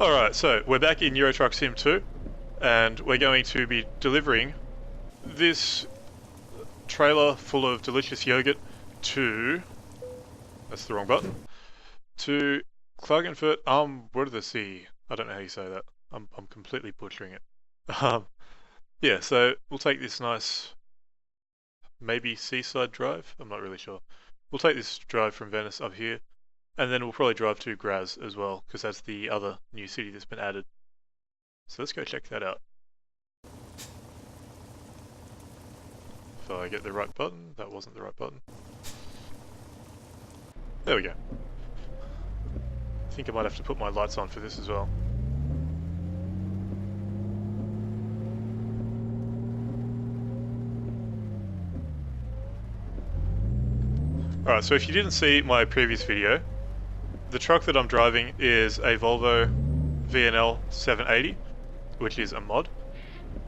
Alright, so we're back in Euro Truck Sim 2, and we're going to be delivering this trailer full of delicious yogurt to... that's the wrong button. To Klagenfurt Word of the Sea. I don't know how you say that. I'm completely butchering it. Yeah, so we'll take this nice, maybe seaside drive? I'm not really sure. We'll take this drive from Venice up here, and then we'll probably drive to Graz as well, because that's the other new city that's been added. So let's go check that out. If I get the right button, that wasn't the right button. There we go. I think I might have to put my lights on for this as well. Alright, so if you didn't see my previous video, the truck that I'm driving is a Volvo VNL780, which is a mod.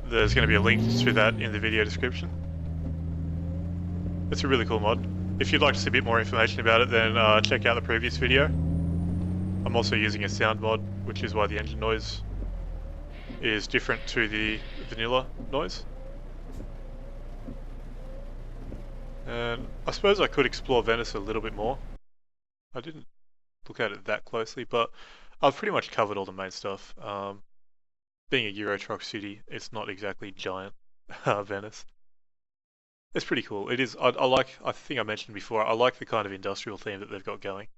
There's going to be a link to that in the video description. It's a really cool mod. If you'd like to see a bit more information about it, then check out the previous video. I'm also using a sound mod, which is why the engine noise is different to the vanilla noise. And I suppose I could explore Venice a little bit more. I didn't look at it that closely, but I've pretty much covered all the main stuff. Being a Euro truck city, it's not exactly giant Venice. It's pretty cool. It is. I think I mentioned before, I like the kind of industrial theme that they've got going.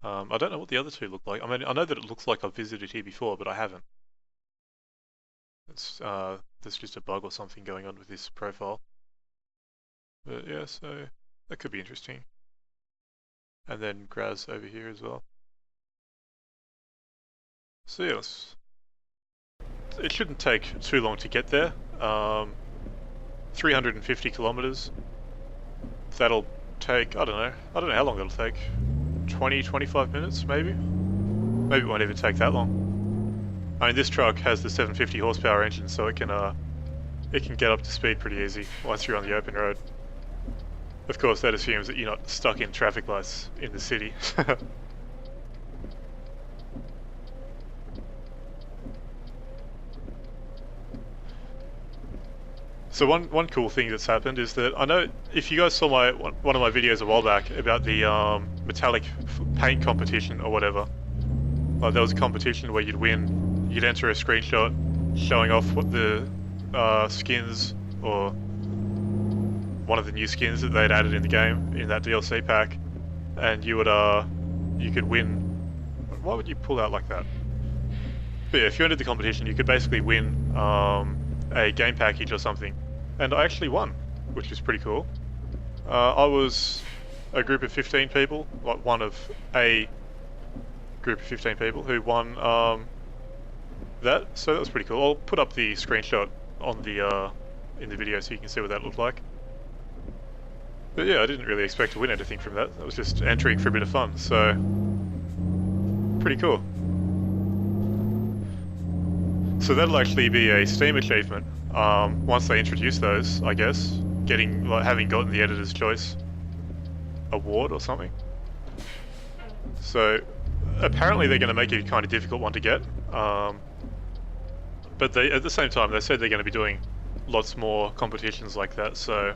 I don't know what the other two look like. I mean, I know that it looks like I've visited here before, but I haven't. It's there's just a bug or something going on with this profile. But yeah, so that could be interesting. And then Graz over here as well. So yes, it shouldn't take too long to get there. 350 kilometers. That'll take, I don't know how long that'll take. 20-25 minutes maybe? Maybe it won't even take that long. I mean, this truck has the 750 horsepower engine, so it can get up to speed pretty easy once you're on the open road. Of course, that assumes that you're not stuck in traffic lights in the city. So one cool thing that's happened is that I know if you guys saw one of my videos a while back about the metallic paint competition or whatever, there was a competition where you'd enter a screenshot showing off what the skins or one of the new skins that they'd added in the game in that DLC pack, and you could win. Why would you pull out like that? But yeah, if you entered the competition, you could basically win a game package or something. And I actually won, which is pretty cool. I was a group of 15 people, like one of a group of 15 people who won that, so that was pretty cool. I'll put up the screenshot on the in the video so you can see what that looked like. But yeah, I didn't really expect to win anything from that. That was just entering for a bit of fun, so pretty cool. So that'll actually be a Steam achievement once they introduce those, I guess. Having gotten the Editor's Choice award or something. So apparently they're going to make it a kind of difficult one to get. But at the same time, they said they're going to be doing lots more competitions like that, so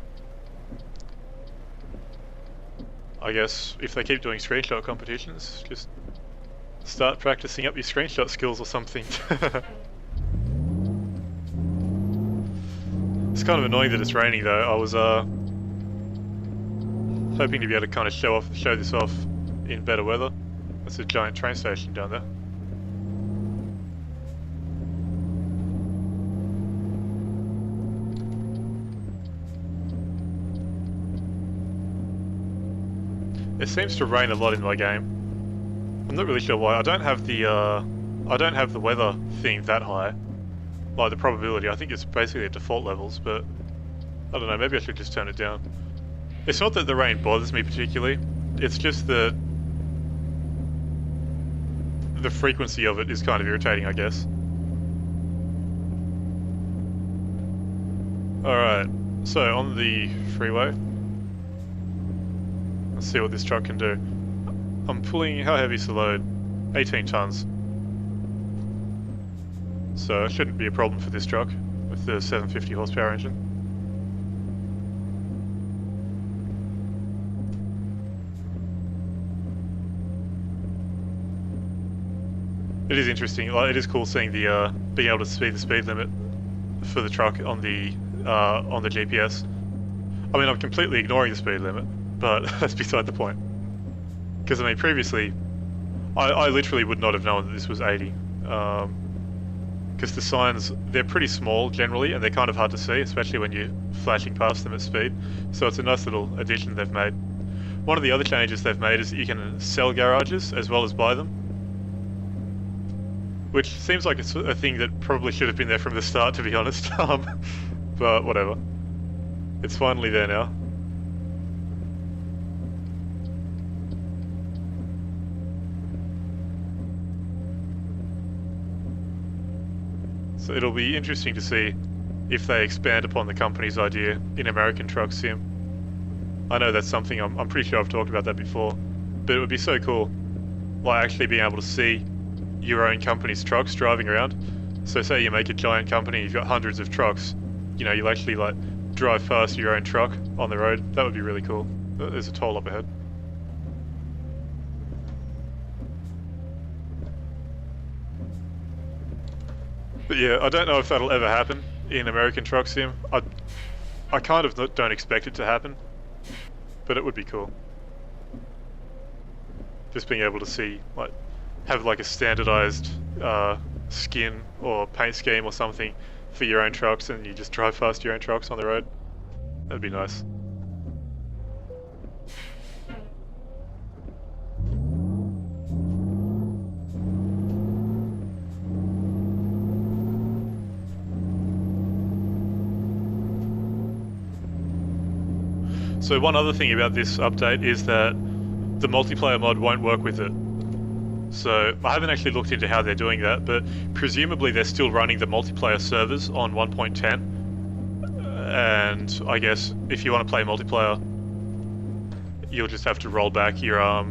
I guess if they keep doing screenshot competitions, just start practicing up your screenshot skills or something. It's kind of annoying that it's raining though. I was hoping to be able to kind of show this off in better weather. That's a giant train station down there. It seems to rain a lot in my game. I'm not really sure why. I don't have the weather thing that high. Like the probability, I think it's basically at default levels, but I don't know, maybe I should just turn it down. It's not that the rain bothers me particularly, it's just that the frequency of it is kind of irritating, I guess. Alright, so on the freeway, let's see what this truck can do. I'm pulling, how heavy is the load? 18 tons. So it shouldn't be a problem for this truck with the 750 horsepower engine. It is interesting. Like, it is cool seeing the being able to see the speed limit for the truck on the GPS. I mean, I'm completely ignoring the speed limit, but that's beside the point. Because I mean, previously, I literally would not have known that this was 80. Because the signs, they're pretty small generally, and they're kind of hard to see, especially when you're flashing past them at speed. So it's a nice little addition they've made. One of the other changes they've made is that you can sell garages as well as buy them. Which seems like it's a thing that probably should have been there from the start, to be honest. But whatever. It's finally there now. So it'll be interesting to see if they expand upon the company's idea in American truck sim. I know that's something I'm pretty sure I've talked about that before, but it would be so cool, like actually being able to see your own company's trucks driving around. So say you make a giant company, you've got hundreds of trucks, you know, you'll actually like drive past your own truck on the road. That would be really cool. There's a toll up ahead. But yeah, I don't know if that'll ever happen in American truck sim. I kind of don't expect it to happen, but it would be cool. Just being able to see, like, have like a standardized skin or paint scheme or something for your own trucks, and you just drive past your own trucks on the road. That'd be nice. So one other thing about this update is that the multiplayer mod won't work with it. So I haven't actually looked into how they're doing that, but presumably they're still running the multiplayer servers on 1.10. And I guess if you want to play multiplayer, you'll just have to roll back your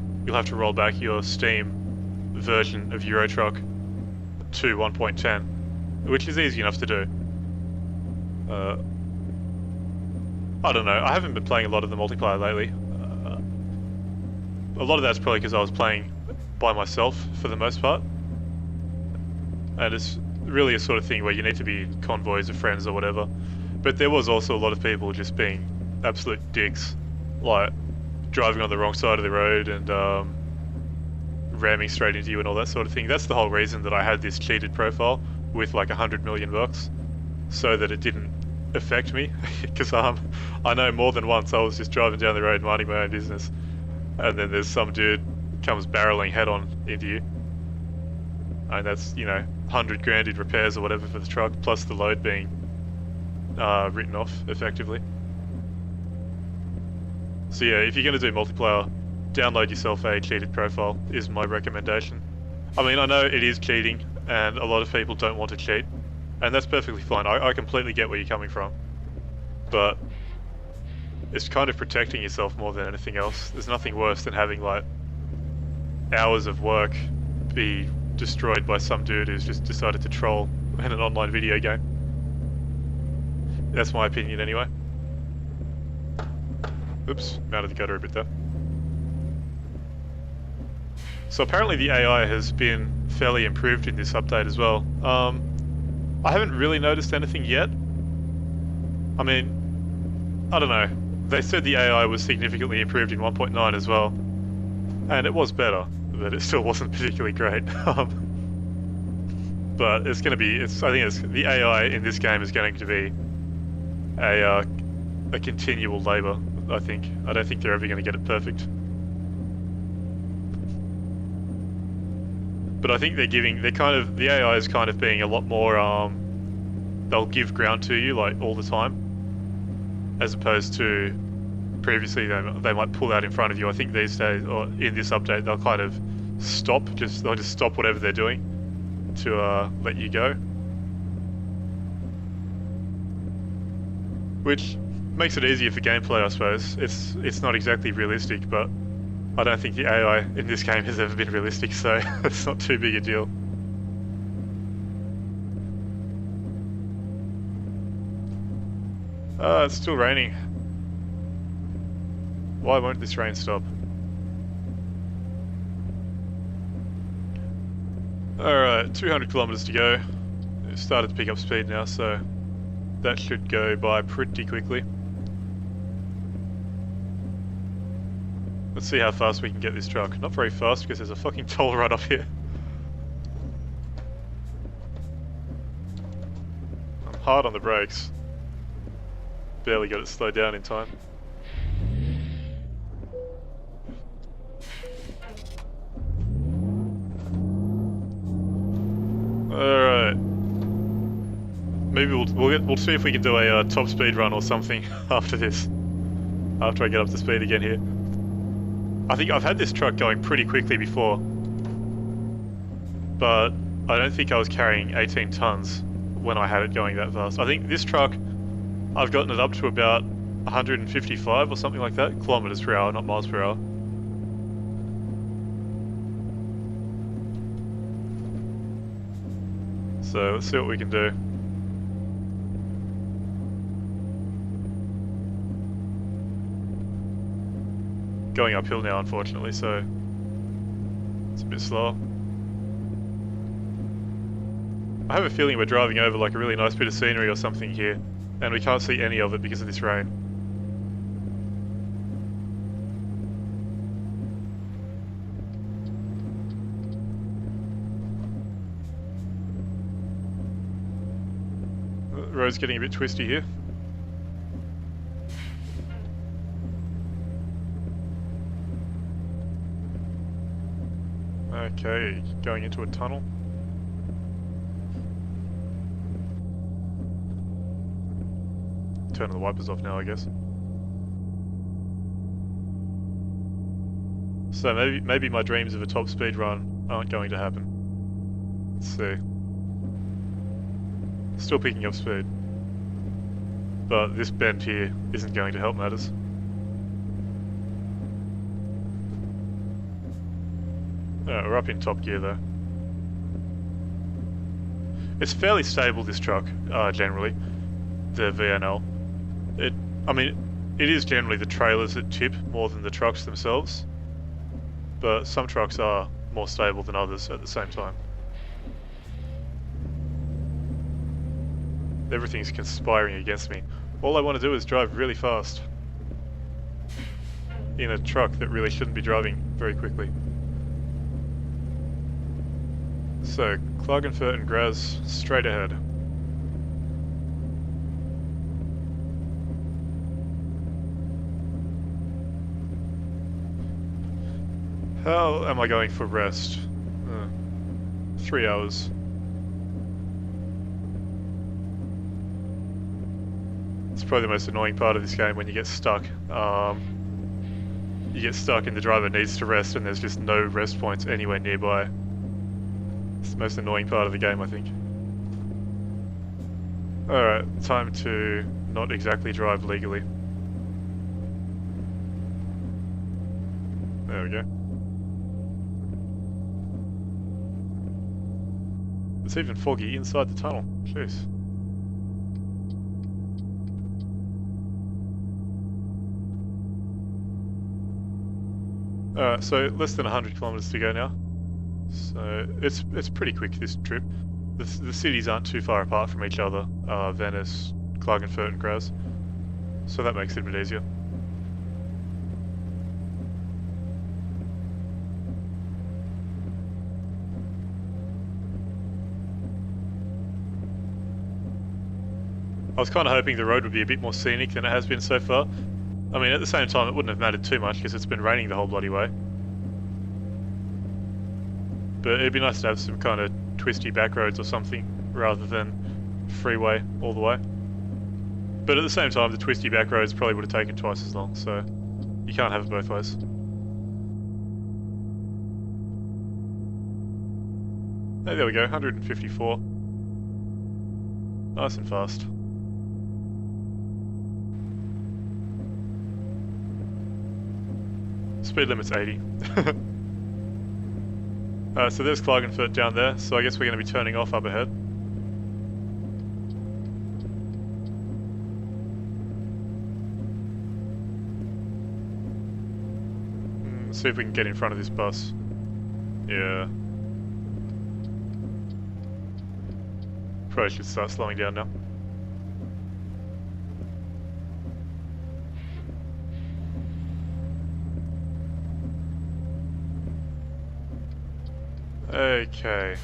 Steam version of Euro Truck to 1.10, which is easy enough to do. I don't know. I haven't been playing a lot of the multiplayer lately. A lot of that's probably because I was playing by myself for the most part, and it's really a sort of thing where you need to be in convoys of friends or whatever. But there was also a lot of people just being absolute dicks, like driving on the wrong side of the road and ramming straight into you and all that sort of thing. That's the whole reason that I had this cheated profile with like 100 million bucks, so that it didn't affect me. Because I know more than once I was just driving down the road minding my own business, and then there's some dude comes barreling head on into you, and that's, you know, 100 grand in repairs or whatever for the truck, plus the load being written off effectively. So yeah, if you're going to do multiplayer, download yourself a cheated profile is my recommendation. I mean, I know it is cheating and a lot of people don't want to cheat, and that's perfectly fine. I completely get where you're coming from, but it's kind of protecting yourself more than anything else. There's nothing worse than having like hours of work be destroyed by some dude who's just decided to troll in an online video game. That's my opinion anyway. Oops, out of the gutter a bit there. So apparently the AI has been fairly improved in this update as well. I haven't really noticed anything yet. I mean, I don't know. They said the AI was significantly improved in 1.9 as well, and it was better, but it still wasn't particularly great. But it's going to be, the AI in this game is going to be a continual labour, I think. I don't think they're ever going to get it perfect. But I think the AI is kind of being a lot more, they'll give ground to you, like, all the time. As opposed to previously they might pull out in front of you. I think these days, or in this update, they'll kind of they'll just stop whatever they're doing to let you go. Which makes it easier for gameplay, I suppose. It's not exactly realistic, but I don't think the AI in this game has ever been realistic, so it's not too big a deal. It's still raining. Why won't this rain stop? Alright, 200 kilometers to go. It's started to pick up speed now, so that should go by pretty quickly. Let's see how fast we can get this truck. Not very fast because there's a fucking toll right up here. I'm hard on the brakes. Barely got it slowed down in time. Alright. Maybe we'll see if we can do a top speed run or something after this. After I get up to speed again here. I think I've had this truck going pretty quickly before. But I don't think I was carrying 18 tons when I had it going that fast. I think this truck, I've gotten it up to about 155 or something like that. Kilometers per hour, not miles per hour. So let's see what we can do. Going uphill now, unfortunately, so it's a bit slow. I have a feeling we're driving over like a really nice bit of scenery or something here, and we can't see any of it because of this rain. The road's getting a bit twisty here. Okay, going into a tunnel. Turning the wipers off now, I guess. So maybe my dreams of a top speed run aren't going to happen. Let's see. Still picking up speed. But this bend here isn't going to help matters. We're up in top gear though. It's fairly stable, this truck, generally. The VNL. I mean, it is generally the trailers that tip more than the trucks themselves. But some trucks are more stable than others at the same time. Everything's conspiring against me. All I want to do is drive really fast. In a truck that really shouldn't be driving very quickly. So, Klagenfurt and Graz, straight ahead. How am I going for rest? 3 hours. It's probably the most annoying part of this game when you get stuck. You get stuck and the driver needs to rest and there's just no rest points anywhere nearby. It's the most annoying part of the game, I think. Alright, time to not exactly drive legally. There we go. It's even foggy inside the tunnel. Jeez. Alright, so less than 100 kilometers to go now. So it's pretty quick, this trip. The cities aren't too far apart from each other, Venice, Klagenfurt and Graz. So that makes it a bit easier. I was kind of hoping the road would be a bit more scenic than it has been so far. I mean, at the same time, it wouldn't have mattered too much because it's been raining the whole bloody way. But it'd be nice to have some kind of twisty back roads or something, rather than freeway all the way. But at the same time, the twisty back roads probably would have taken twice as long, so you can't have it both ways. Oh, there we go, 154. Nice and fast. speed limit's 80. So there's Klagenfurt down there, so I guess we're going to be turning off up ahead. See if we can get in front of this bus. Yeah. Probably should start slowing down now. Okay.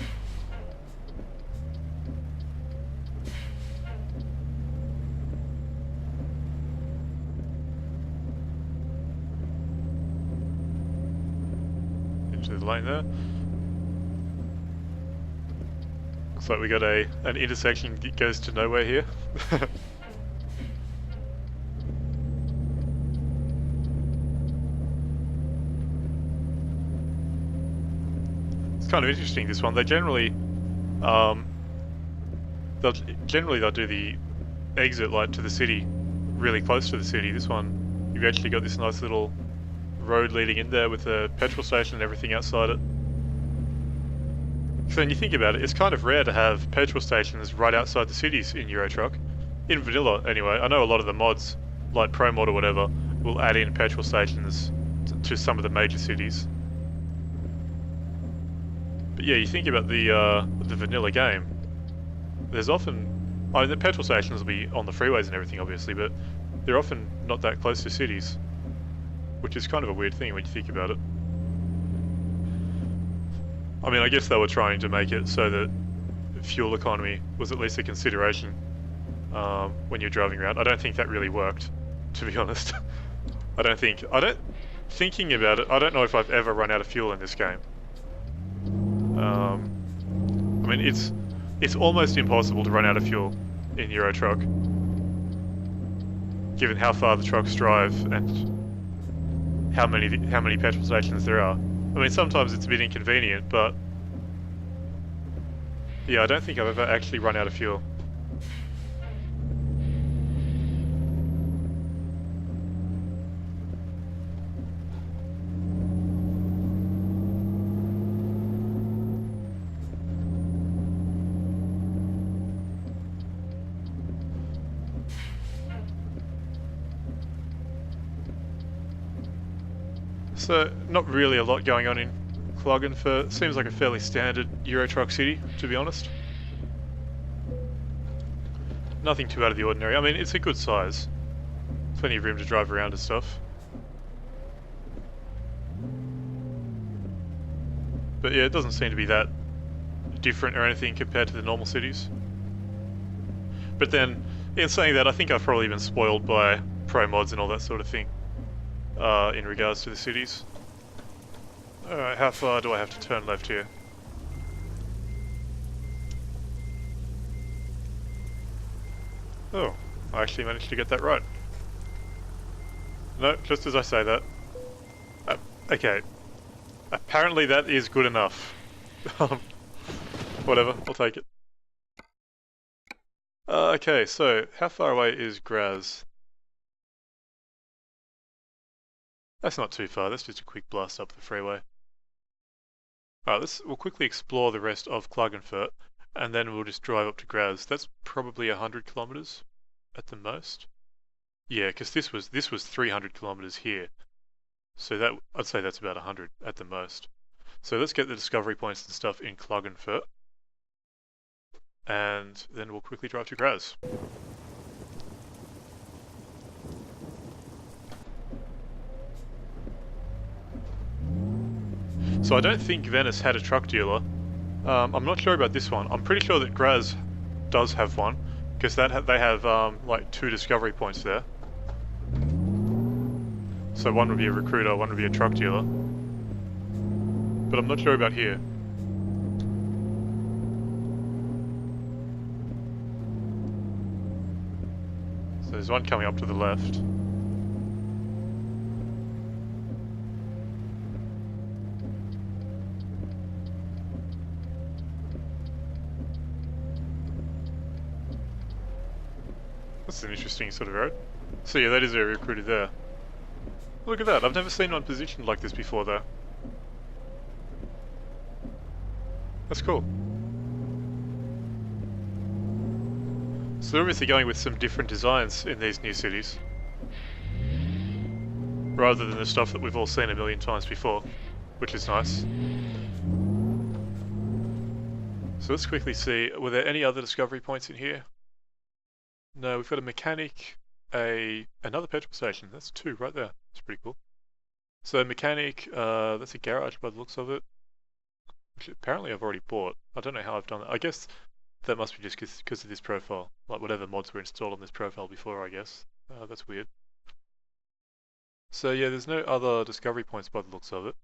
Into the lane there. Looks like we got an intersection that goes to nowhere here. It's kind of interesting, this one. They generally, they'll do the exit light to the city, really close to the city. This one, you've actually got this nice little road leading in there with a petrol station and everything outside it. So when you think about it, it's kind of rare to have petrol stations right outside the cities in Euro Truck. In vanilla, anyway. I know a lot of the mods, like Pro Mod or whatever, will add in petrol stations to some of the major cities. But yeah, you think about the vanilla game, there's often, I mean, the petrol stations will be on the freeways and everything obviously, but they're often not that close to cities, which is kind of a weird thing when you think about it. I mean, I guess they were trying to make it so that fuel economy was at least a consideration when you're driving around. I don't think that really worked, to be honest. Thinking about it, I don't know if I've ever run out of fuel in this game. I mean, it's almost impossible to run out of fuel in Euro Truck, given how far the trucks drive and how many petrol stations there are. I mean, sometimes it's a bit inconvenient, but yeah, I don't think I've ever actually run out of fuel. So, not really a lot going on in Klagenfurt. Seems like a fairly standard Euro Truck city, to be honest. Nothing too out of the ordinary. I mean, it's a good size. Plenty of room to drive around and stuff. But yeah, it doesn't seem to be that different or anything compared to the normal cities. But then, in saying that, I think I've probably been spoiled by pro mods and all that sort of thing. In regards to the cities. Alright, how far do I have to turn left here? Oh, I actually managed to get that right. No, just as I say that. Okay. Apparently that is good enough. Whatever, I'll take it. Okay, so how far away is Graz? That's not too far, that's just a quick blast up the freeway. Alright, we'll quickly explore the rest of Klagenfurt, and then we'll just drive up to Graz. That's probably 100 kilometers at the most. Yeah, because this was 300 kilometers here. So I'd say that's about 100 at the most. So let's get the discovery points and stuff in Klagenfurt, and then we'll quickly drive to Graz. So I don't think Venice had a truck dealer. I'm not sure about this one. I'm pretty sure that Graz does have one, because they have like 2 discovery points there. So one would be a recruiter, one would be a truck dealer. But I'm not sure about here. So there's one coming up to the left. That's an interesting sort of road. So yeah, that is a recruiter there. Look at that, I've never seen one positioned like this before though. That's cool. So they're obviously going with some different designs in these new cities, rather than the stuff that we've all seen a million times before, which is nice. So let's quickly see, were there any other discovery points in here? No, we've got a mechanic, another petrol station. That's 2 right there. That's pretty cool. So mechanic, that's a garage by the looks of it, which apparently I've already bought. I don't know how I've done that. I guess that must be just because of this profile, like whatever mods were installed on this profile before, I guess. That's weird. So yeah, there's no other discovery points by the looks of it.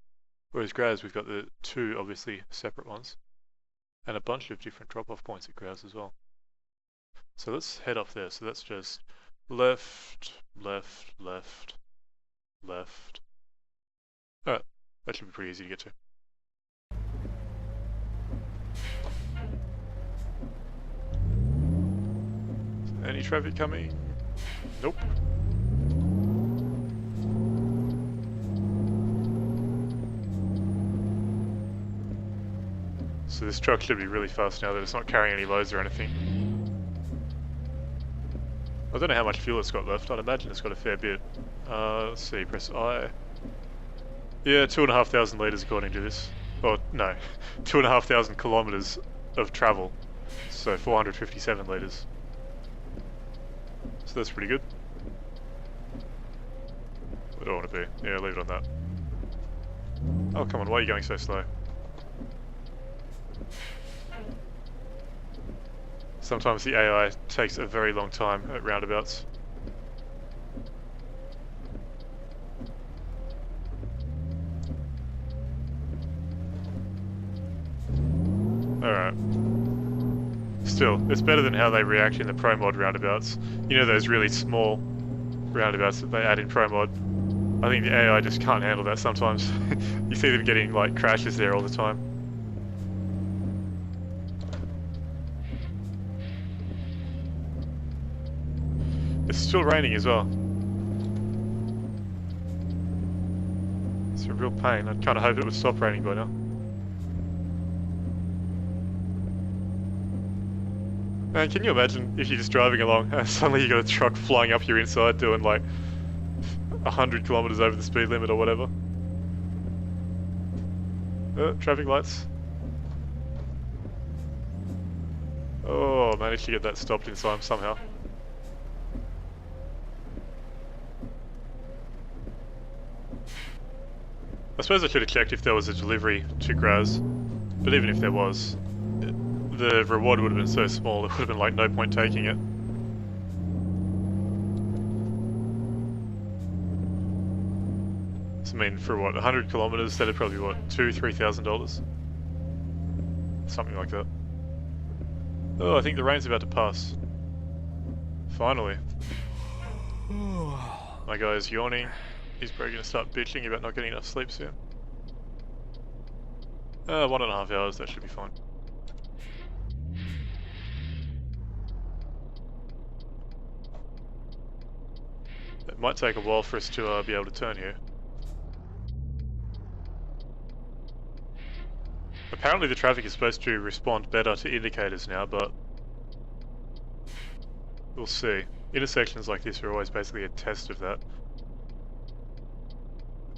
Whereas Graz, we've got the 2 obviously separate ones, and a bunch of different drop-off points at Graz as well. So let's head off there. So that's just left, left, left, left. Alright, that should be pretty easy to get to. Any traffic coming? Nope. So this truck should be really fast now that it's not carrying any loads or anything. I don't know how much fuel it's got left. I'd imagine it's got a fair bit. Let's see, press I. Yeah, 2,500 litres according to this. Or, no, 2,500 kilometres of travel. So 457 litres. So that's pretty good. I don't want to be. Yeah, leave it on that. Oh, come on, why are you going so slow? Sometimes the AI takes a very long time at roundabouts. Alright. Still, it's better than how they react in the Pro Mod roundabouts. You know those really small roundabouts that they add in Pro Mod? I think the AI just can't handle that sometimes. You see them getting like crashes there all the time. It's still raining as well. It's a real pain. I kind of hope it would stop raining by now. Man, can you imagine if you're just driving along and suddenly you got a truck flying up your inside doing like 100 kilometers over the speed limit or whatever? Traffic lights. Oh, managed to get that stopped in time somehow. I suppose I should have checked if there was a delivery to Graz, but even if there was, the reward would have been so small, it would have been like no point taking it. So, I mean, for what, 100 kilometers, that'd probably be what, $2,000–3,000? Something like that. Oh, I think the rain's about to pass. Finally. My guy is yawning. He's probably going to start bitching about not getting enough sleep soon. 1.5 hours, that should be fine. It might take a while for us to be able to turn here. Apparently the traffic is supposed to respond better to indicators now, but we'll see. Intersections like this are always basically a test of that.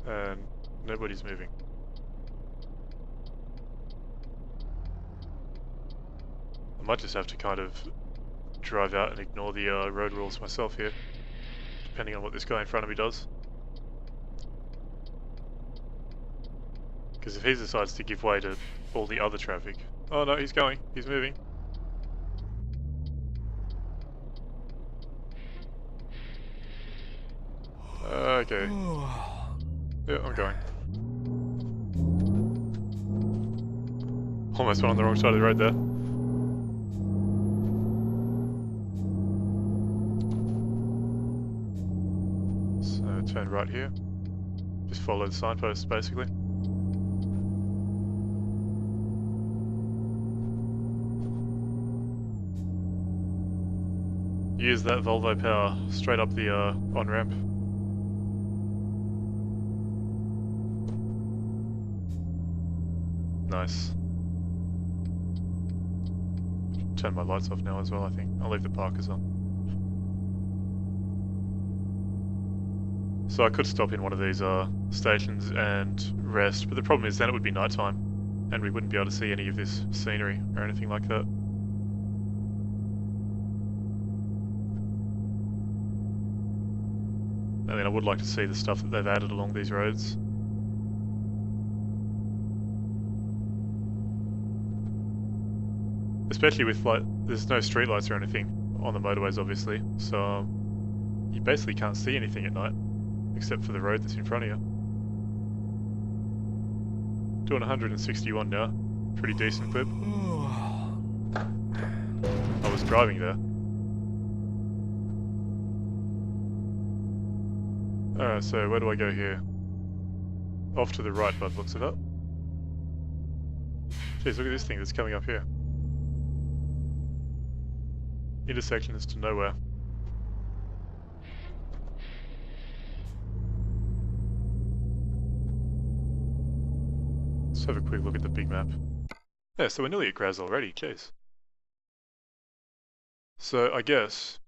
And nobody's moving. I might just have to kind of drive out and ignore the road rules myself here, depending on what this guy in front of me does. Because if he decides to give way to all the other traffic... Oh no, he's going. He's moving. Okay. Yeah, I'm going. Almost went on the wrong side of the road there. So turn right here. Just follow the signposts basically. Use that Volvo power straight up the on-ramp. Nice. Turn my lights off now as well, I think. I'll leave the parkers on. So I could stop in one of these stations and rest, but the problem is then it would be nighttime, and we wouldn't be able to see any of this scenery or anything like that. I mean, I would like to see the stuff that they've added along these roads. Especially with, like, there's no streetlights or anything on the motorways, obviously, so you basically can't see anything at night, except for the road that's in front of you. Doing 161 now. Pretty decent clip. I was driving there. Alright, so where do I go here? Off to the right by the looks of it. Jeez, look at this thing that's coming up here. Intersection is to nowhere. Let's have a quick look at the big map. Yeah, so we're nearly at Graz already, jeez. So I guess...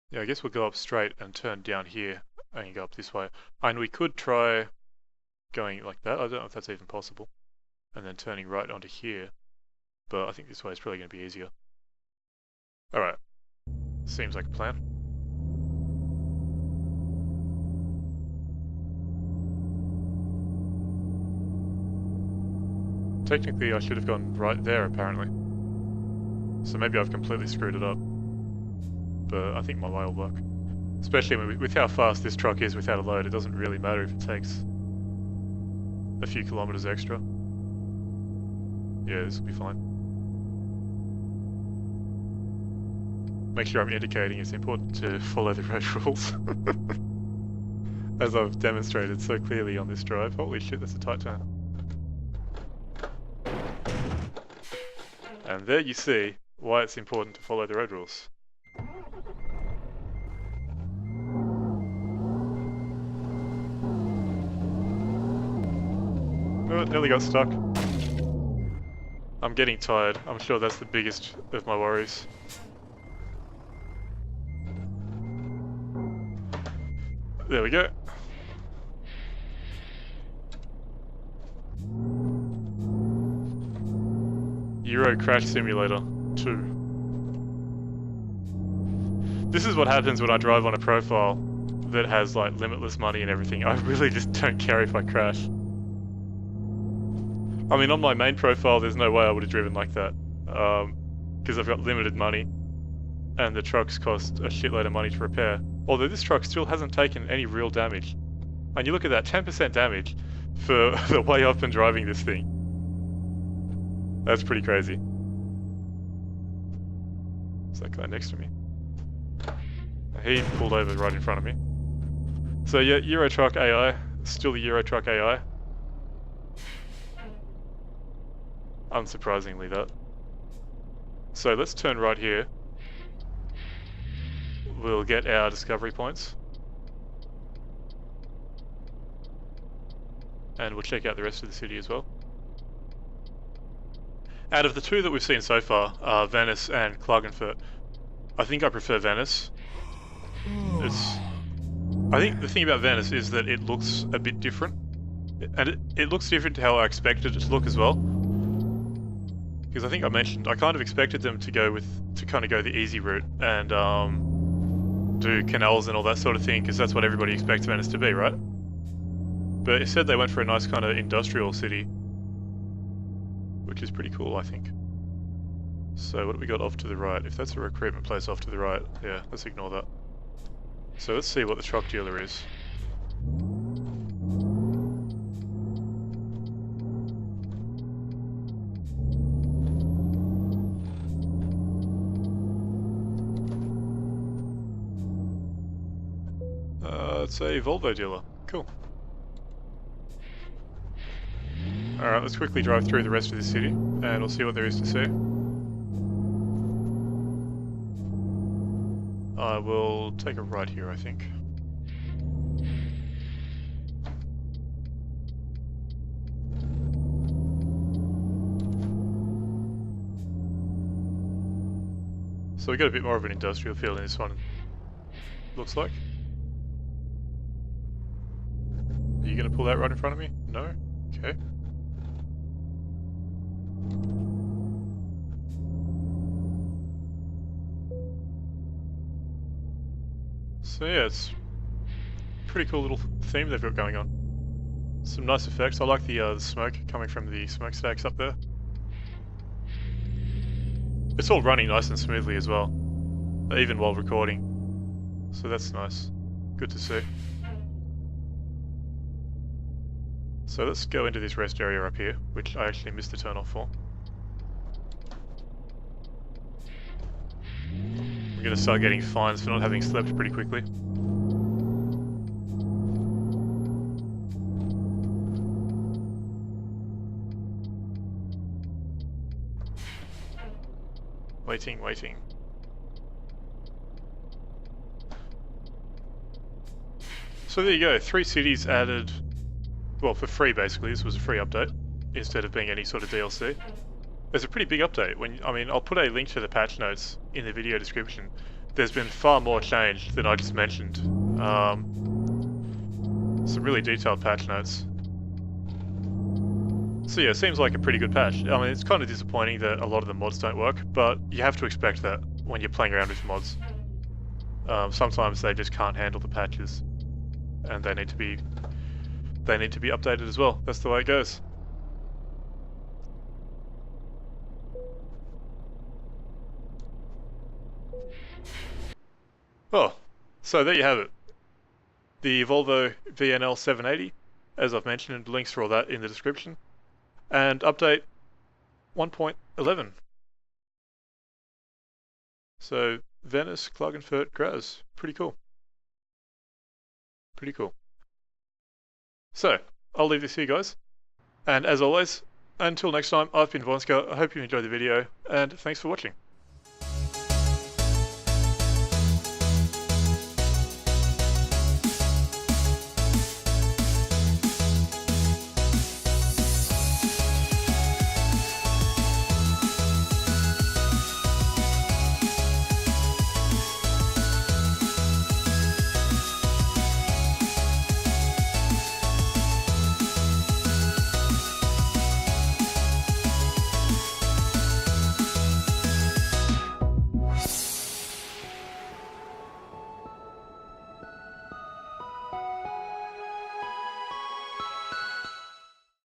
yeah, I guess we'll go up straight and turn down here and go up this way. And we could try going like that, I don't know if that's even possible. And then turning right onto here. But I think this way is probably going to be easier. Alright. Seems like a plan. Technically I should have gone right there apparently. So maybe I've completely screwed it up. But I think my way will work. Especially with how fast this truck is without a load, it doesn't really matter if it takes a few kilometers extra. Yeah, this will be fine. Make sure I'm indicating it's important to follow the road rules. As I've demonstrated so clearly on this drive. Holy shit, that's a tight turn. And there you see why it's important to follow the road rules. Oh, nearly got stuck. I'm getting tired. I'm sure that's the biggest of my worries. There we go. Euro Crash Simulator 2. This is what happens when I drive on a profile that has like limitless money and everything. I really just don't care if I crash. I mean, on my main profile, there's no way I would have driven like that. Because I've got limited money. And the trucks cost a shitload of money to repair. Although this truck still hasn't taken any real damage. And you look at that, 10% damage for the way I've been driving this thing. That's pretty crazy. Is that guy next to me? He pulled over right in front of me. So yeah, Euro Truck AI. Still the Euro Truck AI. Unsurprisingly that. So let's turn right here. We'll get our discovery points. And we'll check out the rest of the city as well. Out of the two that we've seen so far, Venice and Klagenfurt, I think I prefer Venice. I think the thing about Venice is that it looks a bit different. And it looks different to how I expected it to look as well. Because I think I mentioned, I kind of expected them to go the easy route and do canals and all that sort of thing, because that's what everybody expects Venice to be, right? But instead they went for a nice kind of industrial city, which is pretty cool, I think. So what do we got off to the right? If that's a recruitment place off to the right, yeah, let's ignore that. So let's see what the truck dealer is. It's a Volvo dealer. Cool. Alright, let's quickly drive through the rest of the city and we'll see what there is to see. I will take a right here, I think. So we got a bit more of an industrial feel in this one, looks like. Are you going to pull that right in front of me? No? Okay. So yeah, it's a pretty cool little theme they've got going on. Some nice effects. I like the smoke coming from the smokestacks up there. It's all running nice and smoothly as well, even while recording. So that's nice. Good to see. So let's go into this rest area up here, which I actually missed the turn off for. I'm going to start getting fines for not having slept pretty quickly. Waiting. So there you go, 3 cities added, well, for free basically. This was a free update, instead of being any sort of DLC. It's a pretty big update. I'll put a link to the patch notes in the video description. There's been far more change than I just mentioned. Some really detailed patch notes. So yeah, it seems like a pretty good patch. I mean, it's kind of disappointing that a lot of the mods don't work, but you have to expect that when you're playing around with mods. Sometimes they just can't handle the patches, and they need to be updated as well. That's the way it goes. Oh, so there you have it. The Volvo VNL780, as I've mentioned, links for all that in the description. And update 1.11. So Venice, Klagenfurt, Graz. Pretty cool. Pretty cool. So, I'll leave this here, guys. And as always, until next time, I've been Vornskyr. I hope you enjoyed the video, and thanks for watching.